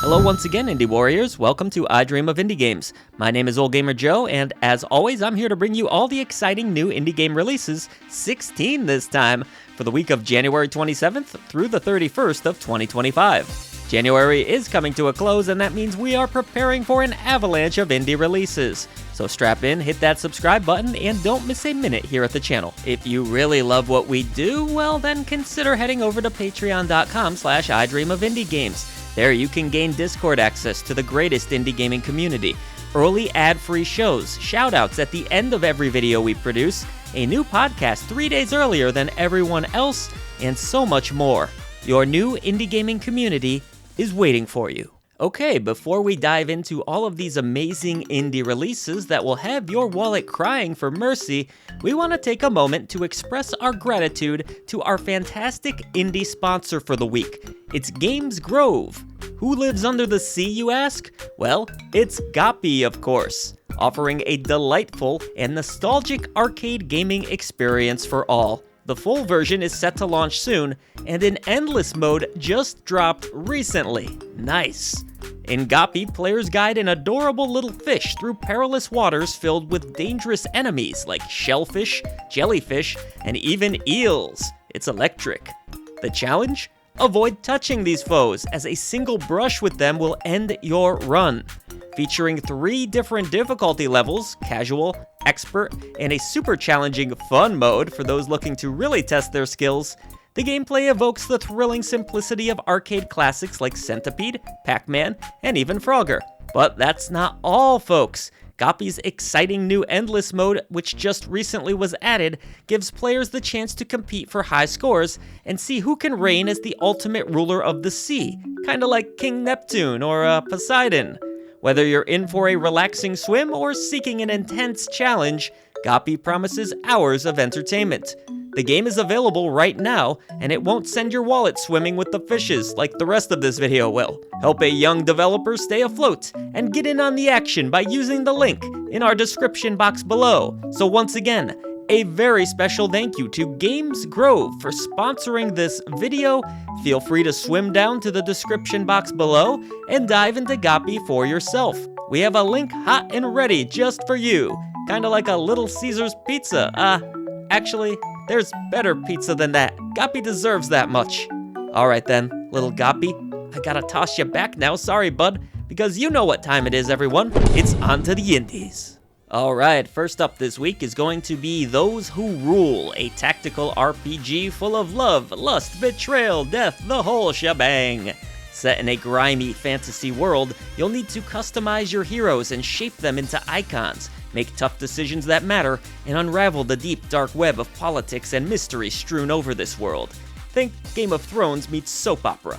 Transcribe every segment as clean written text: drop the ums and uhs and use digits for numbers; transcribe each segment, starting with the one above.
Hello once again, Indie Warriors. Welcome to I Dream of Indie Games. My name is Old Gamer Joe, and as always, I'm here to bring you all the exciting new indie game releases, 16 this time, for the week of January 27th through the 31st of 2025. January is coming to a close, and that means we are preparing for an avalanche of indie releases. So strap in, hit that subscribe button, and don't miss a minute here at the channel. If you really love what we do, well then consider heading over to patreon.com/idreamofindiegames. There you can gain Discord access to the greatest indie gaming community, early ad-free shows, shoutouts at the end of every video we produce, a new podcast 3 days earlier than everyone else, and so much more. Your new indie gaming community is waiting for you. Okay, before we dive into all of these amazing indie releases that will have your wallet crying for mercy, we want to take a moment to express our gratitude to our fantastic indie sponsor for the week. It's Games Grove. Who lives under the sea, you ask? Well, it's Goppy, of course, offering a delightful and nostalgic arcade gaming experience for all. The full version is set to launch soon, and an endless mode just dropped recently. Nice. In Goppy, players guide an adorable little fish through perilous waters filled with dangerous enemies like shellfish, jellyfish, and even eels. It's electric. The challenge? Avoid touching these foes, as a single brush with them will end your run. Featuring 3 different difficulty levels, casual, expert, and a super challenging fun mode for those looking to really test their skills, the gameplay evokes the thrilling simplicity of arcade classics like Centipede, Pac-Man, and even Frogger. But that's not all, folks. Goppy's exciting new Endless mode, which just recently was added, gives players the chance to compete for high scores and see who can reign as the ultimate ruler of the sea, kinda like King Neptune or Poseidon. Whether you're in for a relaxing swim or seeking an intense challenge, Goppy promises hours of entertainment. The game is available right now, and it won't send your wallet swimming with the fishes like the rest of this video will. Help a young developer stay afloat and get in on the action by using the link in our description box below. So once again, a very special thank you to Games Grove for sponsoring this video. Feel free to swim down to the description box below and dive into Goppy for yourself. We have a link hot and ready just for you, kinda like a Little Caesars pizza. Actually, there's better pizza than that. Goppy deserves that much. Alright then, little Goppy, I gotta toss you back now, sorry bud, because you know what time it is, everyone. It's on to the indies. Alright, first up this week is going to be Those Who Rule, a tactical RPG full of love, lust, betrayal, death, the whole shebang. Set in a grimy fantasy world, you'll need to customize your heroes and shape them into icons, make tough decisions that matter, and unravel the deep, dark web of politics and mystery strewn over this world. Think Game of Thrones meets soap opera.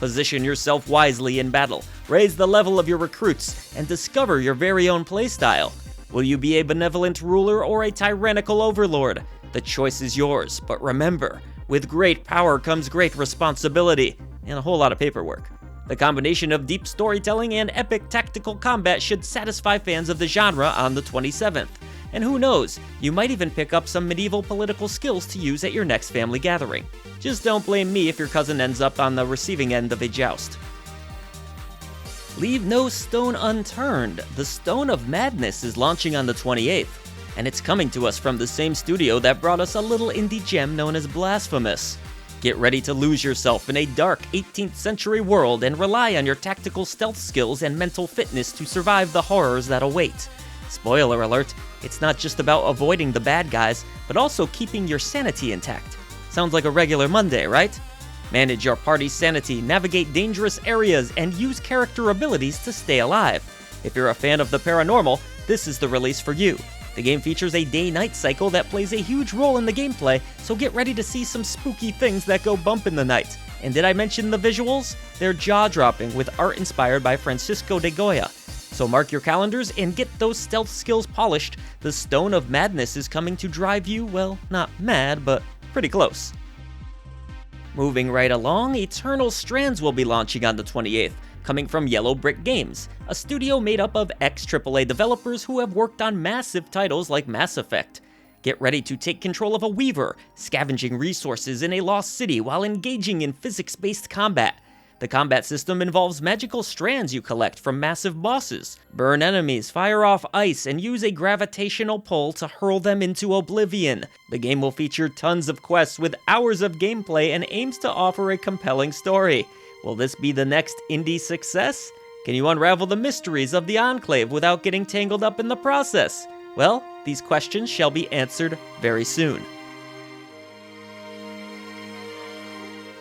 Position yourself wisely in battle, raise the level of your recruits, and discover your very own playstyle. Will you be a benevolent ruler or a tyrannical overlord? The choice is yours, but remember, with great power comes great responsibility, and a whole lot of paperwork. The combination of deep storytelling and epic tactical combat should satisfy fans of the genre on the 27th. And who knows, you might even pick up some medieval political skills to use at your next family gathering. Just don't blame me if your cousin ends up on the receiving end of a joust. Leave no stone unturned. The Stone of Madness is launching on the 28th, and it's coming to us from the same studio that brought us a little indie gem known as Blasphemous. Get ready to lose yourself in a dark 18th century world and rely on your tactical stealth skills and mental fitness to survive the horrors that await. Spoiler alert, it's not just about avoiding the bad guys, but also keeping your sanity intact. Sounds like a regular Monday, right? Manage your party's sanity, navigate dangerous areas, and use character abilities to stay alive. If you're a fan of the paranormal, this is the release for you. The game features a day-night cycle that plays a huge role in the gameplay, so get ready to see some spooky things that go bump in the night. And did I mention the visuals? They're jaw-dropping with art inspired by Francisco de Goya. So mark your calendars and get those stealth skills polished. The Stone of Madness is coming to drive you, well, not mad, but pretty close. Moving right along, Eternal Strands will be launching on the 28th, coming from Yellow Brick Games, a studio made up of ex-AAA developers who have worked on massive titles like Mass Effect. Get ready to take control of a weaver, scavenging resources in a lost city while engaging in physics-based combat. The combat system involves magical strands you collect from massive bosses. Burn enemies, fire off ice, and use a gravitational pull to hurl them into oblivion. The game will feature tons of quests with hours of gameplay and aims to offer a compelling story. Will this be the next indie success? Can you unravel the mysteries of the Enclave without getting tangled up in the process? Well, these questions shall be answered very soon.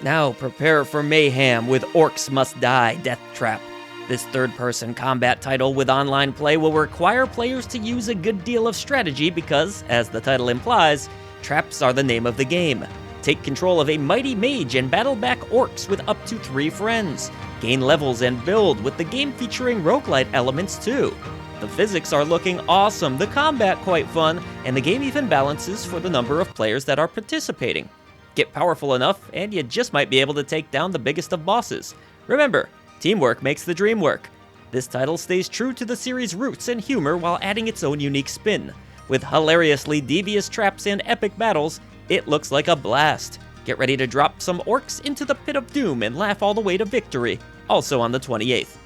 Now prepare for mayhem with Orcs Must Die Deathtrap. This third-person combat title with online play will require players to use a good deal of strategy because, as the title implies, traps are the name of the game. Take control of a mighty mage and battle back orcs with up to 3 friends. Gain levels and build, with the game featuring roguelite elements too. The physics are looking awesome, the combat quite fun, and the game even balances for the number of players that are participating. Get powerful enough, and you just might be able to take down the biggest of bosses. Remember, teamwork makes the dream work. This title stays true to the series' roots and humor while adding its own unique spin. With hilariously devious traps and epic battles, it looks like a blast. Get ready to drop some orcs into the pit of doom and laugh all the way to victory, also on the 28th.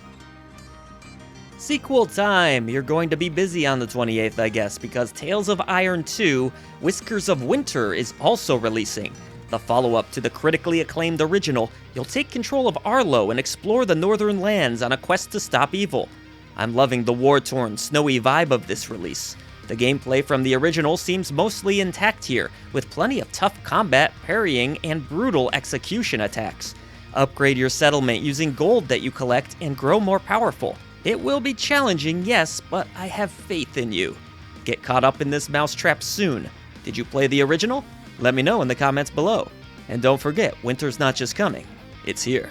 Sequel time! You're going to be busy on the 28th, I guess, because Tales of Iron 2, Whiskers of Winter is also releasing. The follow-up to the critically acclaimed original, you'll take control of Arlo and explore the northern lands on a quest to stop evil. I'm loving the war-torn, snowy vibe of this release. The gameplay from the original seems mostly intact here, with plenty of tough combat, parrying, and brutal execution attacks. Upgrade your settlement using gold that you collect and grow more powerful. It will be challenging, yes, but I have faith in you. Get caught up in this mousetrap soon. Did you play the original? Let me know in the comments below. And don't forget, winter's not just coming, it's here.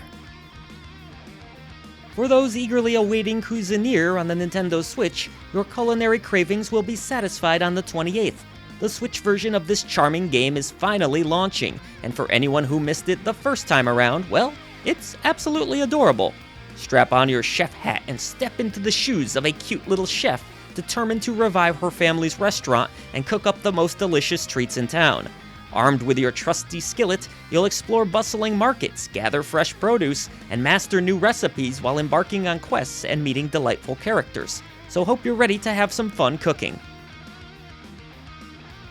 For those eagerly awaiting Cuisineer on the Nintendo Switch, your culinary cravings will be satisfied on the 28th. The Switch version of this charming game is finally launching, and for anyone who missed it the first time around, well, it's absolutely adorable. Strap on your chef hat and step into the shoes of a cute little chef determined to revive her family's restaurant and cook up the most delicious treats in town. Armed with your trusty skillet, you'll explore bustling markets, gather fresh produce, and master new recipes while embarking on quests and meeting delightful characters. So hope you're ready to have some fun cooking.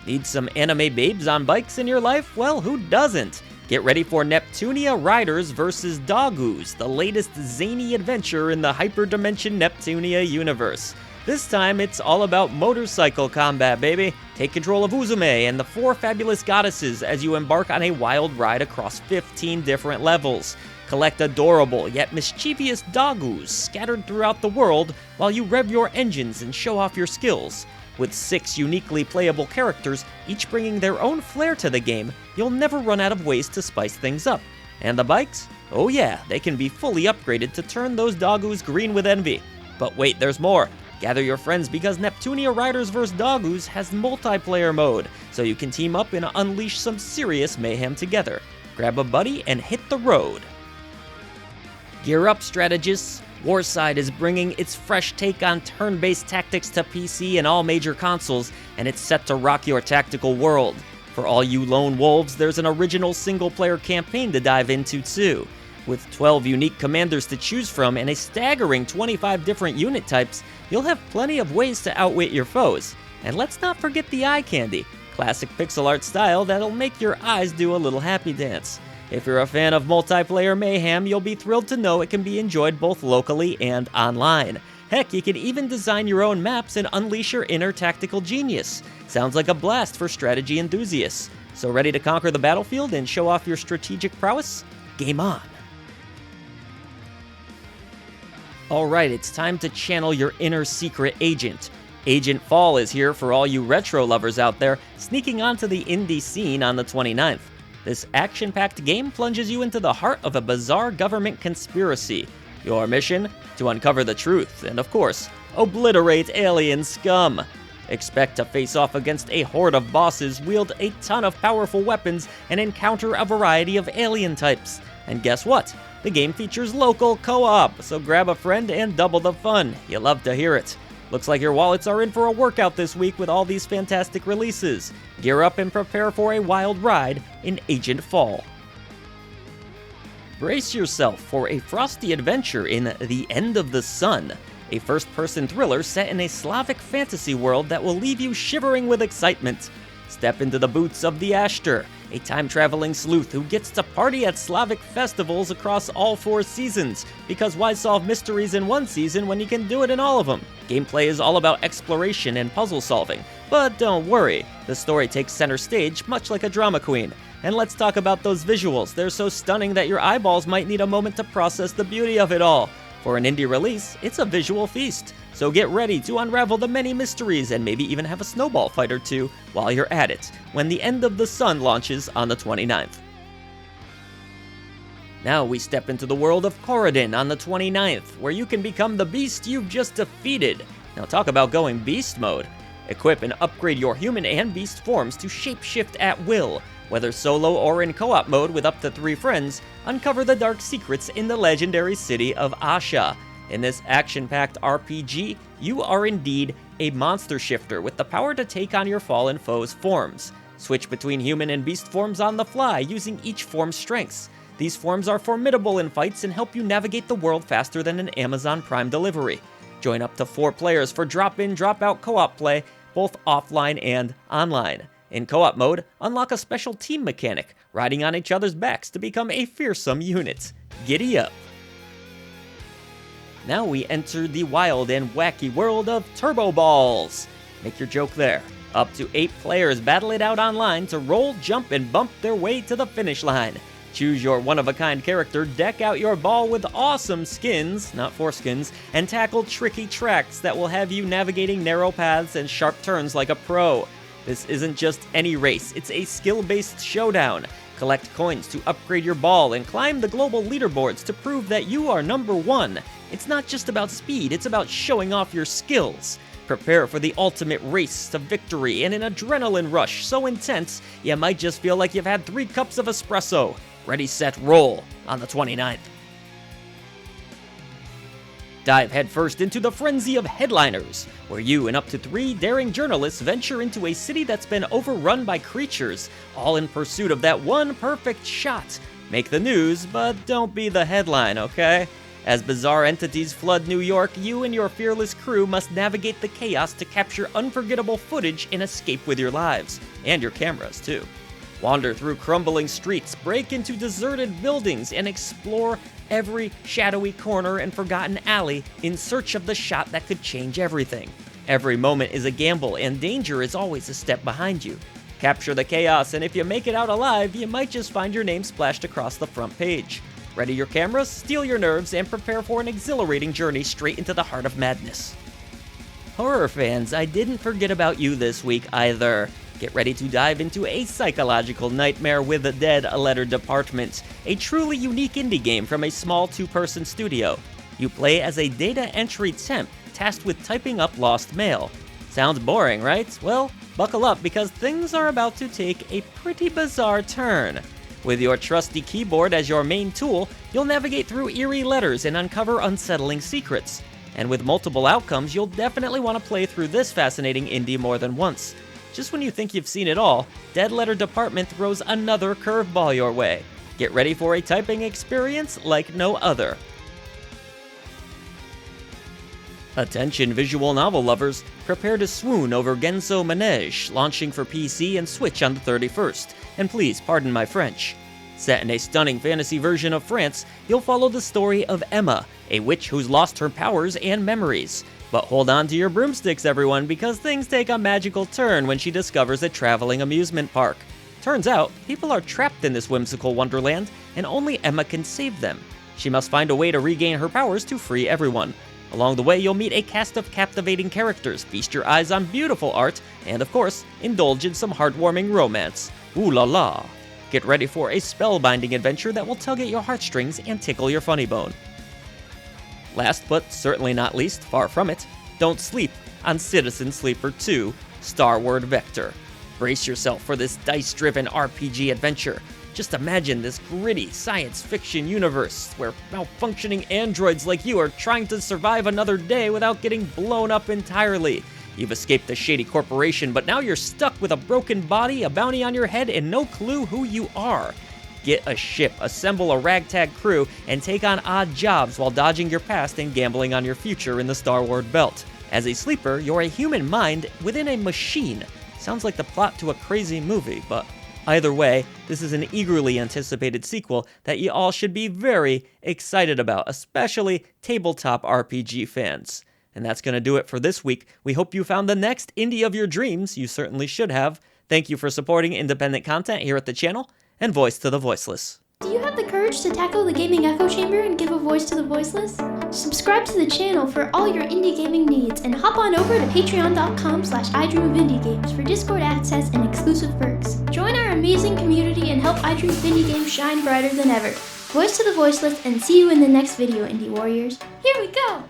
Need some anime babes on bikes in your life? Well, who doesn't? Get ready for Neptunia Riders vs. Dogoos, the latest zany adventure in the hyperdimension Neptunia universe. This time, it's all about motorcycle combat, baby. Take control of Uzume and the 4 fabulous goddesses as you embark on a wild ride across 15 different levels. Collect adorable yet mischievous Dogoos scattered throughout the world while you rev your engines and show off your skills. With 6 uniquely playable characters, each bringing their own flair to the game, you'll never run out of ways to spice things up. And the bikes? Oh yeah, they can be fully upgraded to turn those Dogoos green with envy. But wait, there's more. Gather your friends because Neptunia Riders vs. Dogoos has multiplayer mode, so you can team up and unleash some serious mayhem together. Grab a buddy and hit the road. Gear up, strategists. Warside is bringing its fresh take on turn-based tactics to PC and all major consoles, and it's set to rock your tactical world. For all you lone wolves, there's an original single-player campaign to dive into too. With 12 unique commanders to choose from and a staggering 25 different unit types, you'll have plenty of ways to outwit your foes. And let's not forget the eye candy, classic pixel art style that'll make your eyes do a little happy dance. If you're a fan of multiplayer mayhem, you'll be thrilled to know it can be enjoyed both locally and online. Heck, you can even design your own maps and unleash your inner tactical genius. Sounds like a blast for strategy enthusiasts. So ready to conquer the battlefield and show off your strategic prowess? Game on! Alright, it's time to channel your inner secret agent. Agent Fall is here for all you retro lovers out there, sneaking onto the indie scene on the 29th. This action-packed game plunges you into the heart of a bizarre government conspiracy. Your mission? To uncover the truth, and of course, obliterate alien scum. Expect to face off against a horde of bosses, wield a ton of powerful weapons, and encounter a variety of alien types. And guess what? The game features local co-op, so grab a friend and double the fun. You love to hear it. Looks like your wallets are in for a workout this week with all these fantastic releases. Gear up and prepare for a wild ride in Agent Fall. Brace yourself for a frosty adventure in The End of the Sun, a first-person thriller set in a Slavic fantasy world that will leave you shivering with excitement. Step into the boots of the Ashter, a time-traveling sleuth who gets to party at Slavic festivals across all 4 seasons, because why solve mysteries in one season when you can do it in all of them? Gameplay is all about exploration and puzzle solving, but don't worry, the story takes center stage much like a drama queen. And let's talk about those visuals. They're so stunning that your eyeballs might need a moment to process the beauty of it all. For an indie release, it's a visual feast. So get ready to unravel the many mysteries and maybe even have a snowball fight or two while you're at it, when The End of the Sun launches on the 29th. Now we step into the world of Coridden on the 29th, where you can become the beast you've just defeated. Now talk about going beast mode. Equip and upgrade your human and beast forms to shapeshift at will. Whether solo or in co-op mode with up to 3 friends, uncover the dark secrets in the legendary city of Asha. In this action-packed RPG, you are indeed a monster shifter with the power to take on your fallen foes' forms. Switch between human and beast forms on the fly, using each form's strengths. These forms are formidable in fights and help you navigate the world faster than an Amazon Prime delivery. Join up to 4 players for drop-in, drop-out co-op play, both offline and online. In co-op mode, unlock a special team mechanic, riding on each other's backs to become a fearsome unit. Giddy up! Now we enter the wild and wacky world of Turbo Balls. Make your joke there. Up to 8 players battle it out online to roll, jump, and bump their way to the finish line. Choose your one-of-a-kind character, deck out your ball with awesome skins, not foreskins, and tackle tricky tracks that will have you navigating narrow paths and sharp turns like a pro. This isn't just any race, it's a skill-based showdown. Collect coins to upgrade your ball and climb the global leaderboards to prove that you are number 1. It's not just about speed, it's about showing off your skills. Prepare for the ultimate race to victory in an adrenaline rush so intense you might just feel like you've had 3 cups of espresso. Ready, set, roll on the 29th. Dive headfirst into the frenzy of headliners, where you and up to 3 daring journalists venture into a city that's been overrun by creatures, all in pursuit of that one perfect shot. Make the news, but don't be the headline, okay? As bizarre entities flood New York, you and your fearless crew must navigate the chaos to capture unforgettable footage and escape with your lives, and your cameras too. Wander through crumbling streets, break into deserted buildings, and explore every shadowy corner and forgotten alley in search of the shot that could change everything. Every moment is a gamble, and danger is always a step behind you. Capture the chaos, and if you make it out alive, you might just find your name splashed across the front page. Ready your cameras, steel your nerves, and prepare for an exhilarating journey straight into the heart of madness. Horror fans, I didn't forget about you this week either. Get ready to dive into a psychological nightmare with the Dead Letter Department, a truly unique indie game from a small 2-person studio. You play as a data entry temp tasked with typing up lost mail. Sounds boring, right? Well, buckle up because things are about to take a pretty bizarre turn. With your trusty keyboard as your main tool, you'll navigate through eerie letters and uncover unsettling secrets. And with multiple outcomes, you'll definitely want to play through this fascinating indie more than once. Just when you think you've seen it all, Dead Letter Department throws another curveball your way. Get ready for a typing experience like no other. Attention visual novel lovers, prepare to swoon over Genso Manège, launching for PC and Switch on the 31st, and please pardon my French. Set in a stunning fantasy version of France, you'll follow the story of Emma, a witch who's lost her powers and memories. But hold on to your broomsticks, everyone, because things take a magical turn when she discovers a traveling amusement park. Turns out, people are trapped in this whimsical wonderland, and only Emma can save them. She must find a way to regain her powers to free everyone. Along the way, you'll meet a cast of captivating characters, feast your eyes on beautiful art, and of course, indulge in some heartwarming romance. Ooh la la! Get ready for a spellbinding adventure that will tug at your heartstrings and tickle your funny bone. Last but certainly not least, far from it, don't sleep on Citizen Sleeper 2, Starward Vector. Brace yourself for this dice-driven RPG adventure. Just imagine this gritty science fiction universe where malfunctioning androids like you are trying to survive another day without getting blown up entirely. You've escaped a shady corporation, but now you're stuck with a broken body, a bounty on your head, and no clue who you are. get a ship, assemble a ragtag crew, and take on odd jobs while dodging your past and gambling on your future in the Starward belt. As a sleeper, you're a human mind within a machine. Sounds like the plot to a crazy movie, but either way, this is an eagerly anticipated sequel that you all should be very excited about, especially tabletop RPG fans. And that's going to do it for this week. We hope you found the next indie of your dreams. You certainly should have. Thank you for supporting independent content here at the channel, and voice to the voiceless. Do you have the courage to tackle the gaming echo chamber and give a voice to the voiceless? Subscribe to the channel for all your indie gaming needs, and hop on over to patreon.com/idreamofindiegames for Discord access and exclusive perks. Join our amazing community and help iDream of Indie Games shine brighter than ever. Voice to the voiceless, and see you in the next video, Indie Warriors. Here we go!